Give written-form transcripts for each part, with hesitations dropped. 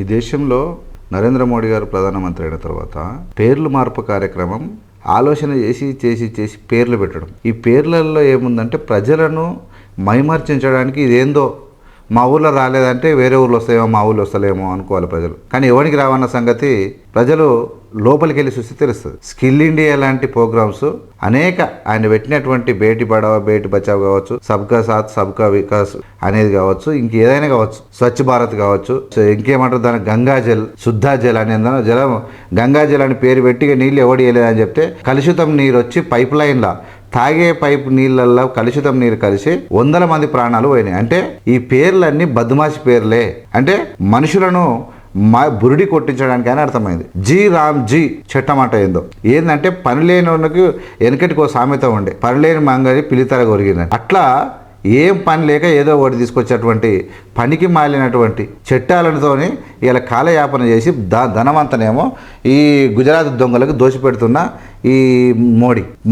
ఈ దేశంలో నరేంద్ర మోడీ గారు ప్రధానమంత్రి అయిన తర్వాత పేర్లు మార్పు కార్యక్రమం ఆలోచన చేసి పేర్లు పెట్టడం. ఈ పేర్లలో ఏముందంటే ప్రజలను మైమర్చించడానికి ఇదేందో మా ఊళ్ళో రాలేదంటే వేరే ఊళ్ళో వస్తాయేమో, మా ఊళ్ళో వస్తలేమో అనుకోవాలి ప్రజలు. కానీ ఎవరికి రావన్న సంగతి ప్రజలు లోపలికి వెళ్ళి చూస్తే తెలుస్తుంది. స్కిల్ ఇండియా లాంటి ప్రోగ్రామ్స్ అనేక ఆయన పెట్టినటువంటి బేటీ పడావో బేటీ బచావ్ కావచ్చు, సబ్కా సాత్ సబ్కా వికాస్ అనేది కావచ్చు, ఇంకేదైనా కావచ్చు, స్వచ్ఛ భారత్ కావచ్చు, ఇంకేమంటారు దాని గంగాజల్, శుద్ధాజల్ అనేది జలం గంగాజల్ అని పేరు పెట్టి నీళ్ళు ఎవడు వేయలేదని చెప్తే కలుషితం నీరు వచ్చి పైప్ లైన్లా తాగే పైపు నీళ్ళల్లో కలుషితం నీరు కలిసి 100 మంది ప్రాణాలు పోయినాయి. అంటే ఈ పేర్లన్నీ బద్మాషి పేర్లే. అంటే మనుషులను బురిడి కొట్టించడానికి అని అర్థమైంది. జీ రామ్ జీ చట్టం అంటే ఏంటంటే పని లేని వాళ్ళకి వెనకటికో సామెత ఉండే, పని లేని మంగళి పిలితర కొరిగిందని. అట్లా ఏం పని లేక ఏదో ఒకటి తీసుకొచ్చేటువంటి పనికి మాలినటువంటి చట్టాలతోని ఇలా కాలయాపన చేసి ధనవంతనేమో ఈ గుజరాత్ దొంగలకు దోషిపెడుతున్న ఈ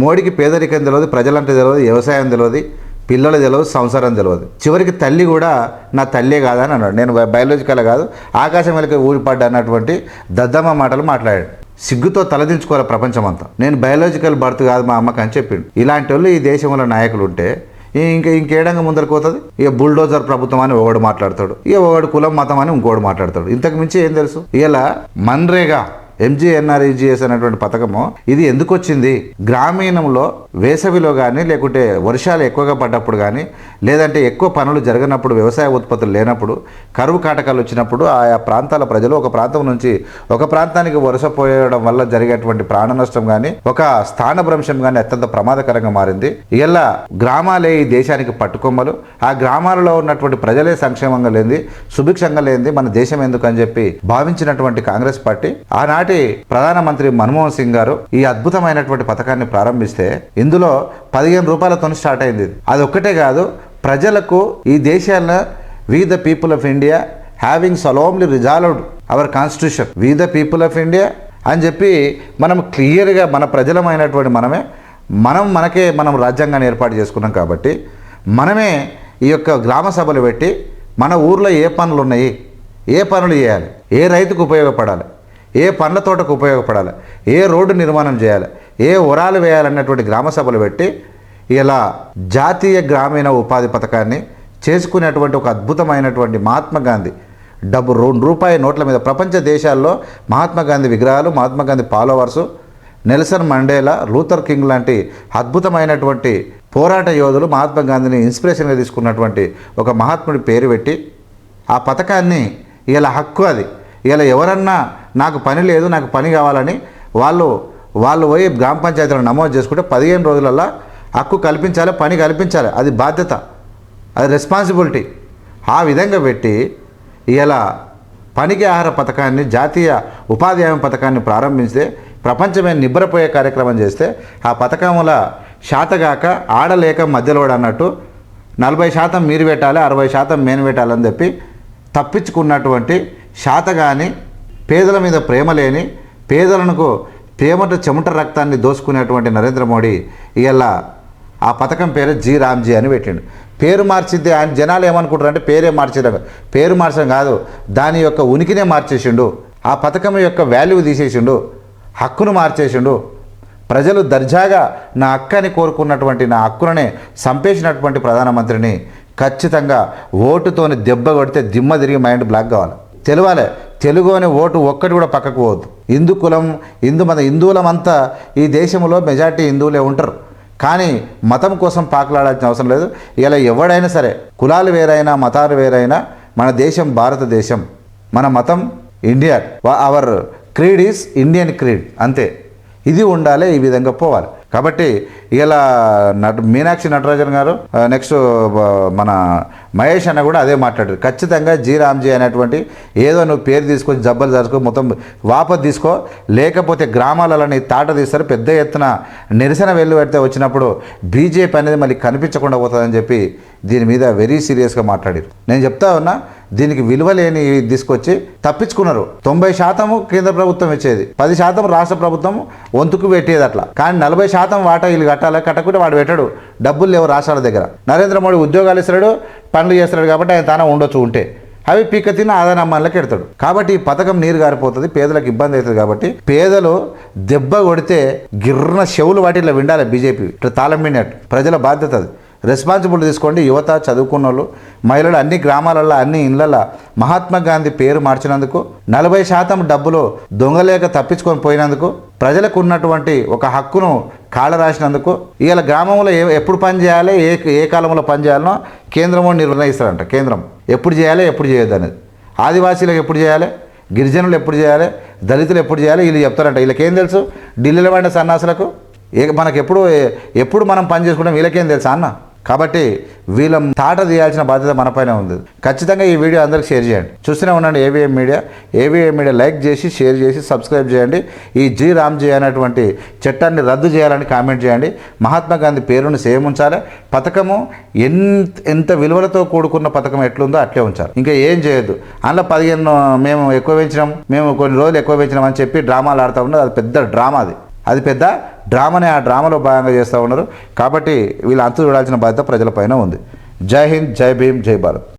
మోడీకి పేదరికం తెలియదు, ప్రజలంటే తెలియదు, వ్యవసాయం తెలియదు, పిల్లలు తెలియదు, సంసారం తెలియదు. చివరికి తల్లి కూడా నా తల్లే కాదని అన్నాడు. నేను బయాలజికల్ కాదు, ఆకాశం వెనక ఊడిపడ్డా అన్నటువంటి దద్దమ్మ మాటలు మాట్లాడాడు. సిగ్గుతో తలదించుకోవాలి ప్రపంచం అంతా. నేను బయాలజికల్ బర్త్ కాదు మా అమ్మకి అని చెప్పిండు. ఇలాంటి వాళ్ళు ఈ దేశంలో నాయకులు ఉంటే ఇంకేడంగా ముందరికి పోతుంది. ఇక బుల్డోజర్ ప్రభుత్వం అని ఒకడు మాట్లాడతాడు, ఇక ఒకడు కులం మతం అని ఇంకోడు మాట్లాడతాడు. ఇంతకు మించి ఏం తెలుసు? ఇలా మన్రేగా MGNREGS అనేటువంటి పథకము ఇది ఎందుకు వచ్చింది? గ్రామీణంలో వేసవిలో కానీ లేకుంటే వర్షాలు ఎక్కువగా పడ్డప్పుడు కానీ లేదంటే ఎక్కువ పనులు జరగనప్పుడు, వ్యవసాయ ఉత్పత్తులు లేనప్పుడు, కరువు కాటకాలు వచ్చినప్పుడు ఆయా ప్రాంతాల ప్రజలు ఒక ప్రాంతం నుంచి ఒక ప్రాంతానికి వలస పోయడం వల్ల జరిగేటువంటి ప్రాణ నష్టం కానీ ఒక స్థానభ్రంశం కానీ అత్యంత ప్రమాదకరంగా మారింది. ఇలా గ్రామాలే ఈ దేశానికి పట్టుకొమ్మలు. ఆ గ్రామాలలో ఉన్నటువంటి ప్రజలే సంక్షేమంగా లేనిది, సుభిక్షంగా లేనిది మన దేశం ఎందుకు అని చెప్పి భావించినటువంటి కాంగ్రెస్ పార్టీ ఆనాటి ప్రధానమంత్రి మన్మోహన్ సింగ్ గారు ఈ అద్భుతమైనటువంటి పథకాన్ని ప్రారంభిస్తే ఇందులో 15 రూపాయలతో స్టార్ట్ అయింది. అది ఒక్కటే కాదు, ప్రజలకు ఈ దేశాల్లో we the people of India having solemnly resolved our constitution, we the people of India అని చెప్పి మనం క్లియర్గా మన ప్రజలమైనటువంటి మనం రాజ్యాంగాన్ని ఏర్పాటు చేసుకున్నాం. కాబట్టి మనమే ఈ యొక్క గ్రామ సభలు పెట్టి మన ఊర్లో ఏ పనులు ఉన్నాయి, ఏ పనులు చేయాలి, ఏ రైతుకు ఉపయోగపడాలి, ఏ పండ్ల తోటకు ఉపయోగపడాలి, ఏ రోడ్డు నిర్మాణం చేయాలి, ఏ ఉరాలు వేయాలన్నటువంటి గ్రామ సభలు పెట్టి ఇలా జాతీయ గ్రామీణ ఉపాధి పథకాన్ని చేసుకునేటువంటి ఒక అద్భుతమైనటువంటి మహాత్మా గాంధీ ₹2 నోట్ల మీద ప్రపంచ దేశాల్లో మహాత్మా గాంధీ విగ్రహాలు, Mahatma Gandhi followers, Nelson Mandela, Luther king లాంటి అద్భుతమైనటువంటి పోరాట యోధులు మహాత్మా గాంధీని ఇన్స్పిరేషన్గా తీసుకున్నటువంటి ఒక మహాత్ముడి పేరు పెట్టి ఆ పథకాన్ని ఇలా హక్కు అది ఇలా ఎవరన్నా నాకు పని లేదు, నాకు పని కావాలని వాళ్ళు పోయి గ్రామ పంచాయతీలో నమోదు చేసుకుంటే 15 రోజులలో హక్కు కల్పించాలి, పని కల్పించాలి. అది బాధ్యత, అది రెస్పాన్సిబిలిటీ. ఆ విధంగా పెట్టి ఇలా పనికి ఆహార పథకాన్ని, జాతీయ ఉపాధి హామీ పథకాన్ని ప్రారంభిస్తే ప్రపంచమే నిబ్బరపోయే కార్యక్రమం చేస్తే ఆ పథకముల శాతగాక ఆడలేక మధ్యలో అన్నట్టు 40% మీరు పెట్టాలి, 60% నేను పెట్టాలని చెప్పి తప్పించుకున్నటువంటి శాతగాని, పేదల మీద ప్రేమ లేని, పేదలకు ప్రేమతో చెమట రక్తాన్ని దోసుకునేటువంటి నరేంద్ర మోడీ ఇలా ఆ పథకం పేరు జీ రామ్జీ అని పెట్టిండు. పేరు మార్చిద్ది ఆయన జనాలు ఏమనుకుంటారు అంటే పేరే మార్చేదాకా, పేరు మార్చడం కాదు, దాని యొక్క ఉనికినే మార్చేసిండు, ఆ పథకం యొక్క వాల్యూ తీసేసిండు, హక్కును మార్చేసిండు. ప్రజలు దర్జాగా నా హక్కని కోరుకున్నటువంటి నా హక్కులనే చంపేసినటువంటి ప్రధానమంత్రిని ఖచ్చితంగా ఓటుతోని దెబ్బ కొడితే దిమ్మ తిరిగి మైండ్ బ్లాక్ కావాలి. తెలియాలి, తెలుగు అనే ఓటు ఒక్కటి కూడా పక్కకు పోవద్దు. హిందువులమంతా ఈ దేశంలో మెజార్టీ హిందువులే ఉంటారు. కానీ మతం కోసం పాకులాడాల్సిన అవసరం లేదు. ఇలా ఎవడైనా సరే, కులాలు వేరైనా మతాలు వేరైనా, మన దేశం భారతదేశం, మన మతం India, our creed is Indian creed, అంతే. ఇది ఉండాలి, ఈ విధంగా పోవాలి. కాబట్టి ఇలా మీనాక్షి నటరాజన్ గారు, నెక్స్ట్ మన మహేష్ అన్న కూడా అదే మాట్లాడారు. ఖచ్చితంగా జీ రామ్జీ అనేటువంటి ఏదో నువ్వు పేరు తీసుకొని జబ్బలు దాచుకో, మొత్తం వాపసు తీసుకో, లేకపోతే గ్రామాలని తాట తీస్తారు. పెద్ద ఎత్తున నిరసన పెడితే వచ్చినప్పుడు బీజేపీ అనేది మళ్ళీ కనిపించకుండా పోతుందని చెప్పి దీని మీద వెరీ సీరియస్గా మాట్లాడారు. నేను చెప్తా ఉన్నా, దీనికి విలువ లేని తీసుకొచ్చి తప్పించుకున్నారు. 90% కేంద్ర ప్రభుత్వం ఇచ్చేది, 10% రాష్ట్ర ప్రభుత్వం వంతుకు పెట్టేది అట్లా. కానీ 40% వాటా వీళ్ళు కట్టాలి, కట్టకుంటే వాడు పెట్టాడు. డబ్బులు లేవు రాష్ట్రాల దగ్గర. నరేంద్ర మోడీ ఉద్యోగాలు ఇస్తాడు, పనులు చేస్తాడు కాబట్టి ఆయన తానే ఉండొచ్చు ఉంటే. అవి పీక తిన్న ఆదాయ అమ్మాయిలకు ఎడతాడు. కాబట్టి ఈ పథకం నీరు గారిపోతుంది, పేదలకు ఇబ్బంది అవుతుంది. కాబట్టి పేదలు దెబ్బ కొడితే గిర్రన చెవులు వాటిలో విండాలి. బీజేపీ ఇట్లా తాళం విన్నట్టు ప్రజల బాధ్యత అది. రెస్పాన్సిబుల్ తీసుకోండి. యువత, చదువుకున్న వాళ్ళు, మహిళలు అన్ని గ్రామాలలో అన్ని ఇళ్లలో మహాత్మా గాంధీ పేరు మార్చినందుకు, 40% డబ్బులు దొంగలేక తప్పించుకొని పోయినందుకు, ప్రజలకు ఉన్నటువంటి ఒక హక్కును కాళ్ళ రాసినందుకు, ఇవాళ గ్రామంలో ఎప్పుడు పని చేయాలి, ఏ కాలంలో పని చేయాలనో కేంద్రము నిర్ణయిస్తారంట. కేంద్రం ఎప్పుడు చేయాలి, ఎప్పుడు చేయొద్దు అనేది. ఆదివాసీలకు ఎప్పుడు చేయాలి, గిరిజనులు ఎప్పుడు చేయాలి, దళితులు ఎప్పుడు చేయాలి వీళ్ళు చెప్తారంట. వీళ్ళకేం తెలుసు? ఢిల్లీలో పడిన సన్నాసులకు మనకు ఎప్పుడు మనం పని చేసుకుంటాం వీళ్ళకేం తెలుసా అన్న? కాబట్టి వీళ్ళ తాట తీయాల్సిన బాధ్యత మనపైన ఉంది. ఖచ్చితంగా ఈ వీడియో అందరికి షేర్ చేయండి. చూస్తూనే ఉండండి AVM media. AVM media like చేసి, షేర్ చేసి, సబ్స్క్రైబ్ చేయండి. ఈ జి రామ్జీ అనేటువంటి చట్టాన్ని రద్దు చేయాలని కామెంట్ చేయండి. మహాత్మా గాంధీ పేరును సేమ్ ఉంచాలి. పథకము ఎంత విలువలతో కూడుకున్న పథకం ఎట్లుందో అట్లే ఉంచాలి. ఇంకా ఏం చేయొద్దు. అందులో 15 మేము ఎక్కువ పెంచినాం, మేము కొన్ని రోజులు ఎక్కువ పెంచినాం అని చెప్పి డ్రామాలు ఆడుతూ ఉన్నారు. అది పెద్ద డ్రామా. అది పెద్ద డ్రామానే. ఆ డ్రామాలో భాగంగా చేస్తూ ఉన్నారు. కాబట్టి వీళ్ళు అంతు చూడాల్సిన బాధ్యత ప్రజలపైన ఉంది. జై హింద్, జై భీమ్, జై భారత్.